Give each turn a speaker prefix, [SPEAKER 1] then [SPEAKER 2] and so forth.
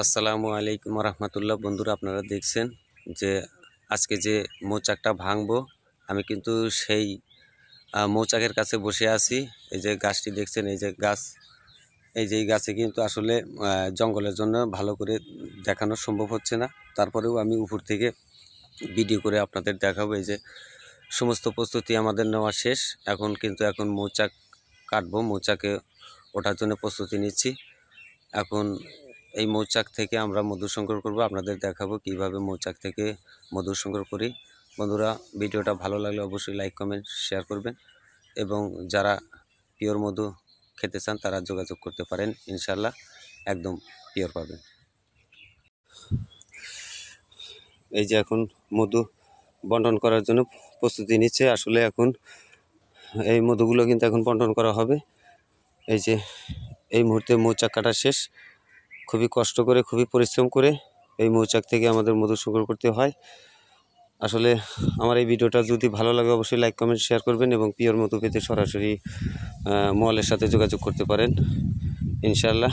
[SPEAKER 1] আসসালামু আলাইকুম রহমতুল্লাহ। বন্ধুরা, আপনারা দেখছেন যে আজকে যে মৌচাকটা ভাঙবো, আমি কিন্তু সেই মৌচাকের কাছে বসে আছি। এই যে গাছটি দেখছেন, এই যে গাছ, এই যে গাছে কিন্তু আসলে জঙ্গলের জন্য ভালো করে দেখানো সম্ভব হচ্ছে না। তারপরেও আমি উপর থেকে ভিডিও করে আপনাদের দেখাবো। এই যে সমস্ত প্রস্তুতি আমাদের নেওয়া শেষ। এখন মৌচাক কাটবো, মৌচাকে ওঠার জন্য প্রস্তুতি নিচ্ছি। এখন এই মৌচাক থেকে আমরা মধু সংগ্রহ করব, আপনাদের দেখাবো কিভাবে মৌচাক থেকে মধু সংগ্রহ করি। বন্ধুরা, ভিডিওটা ভালো লাগলে অবশ্যই লাইক কমেন্ট শেয়ার করবেন এবং যারা পিওর মধু খেতে চান তারা যোগাযোগ করতে পারেন, ইনশাল্লাহ একদম পিওর পাবেন। এই যে এখন মধু বন্টন করার জন্য প্রস্তুতি নিচ্ছে। আসলে এখন এই মধুগুলো কিন্তু এখন বন্টন করা হবে। এই যে এই মুহূর্তে মৌচাক কাটা শেষ। খুবই কষ্ট করে, খুবই পরিশ্রম করে এই মৌচাক থেকে আমাদের মধু সংগ্রহ করতে হয়। আসলে আমার এই ভিডিওটা যদি ভালো লাগে অবশ্যই লাইক কমেন্ট শেয়ার করবেন এবং পিওর মধু পেতে সরাসরি মলের সাথে যোগাযোগ করতে পারেন, ইনশাআল্লাহ।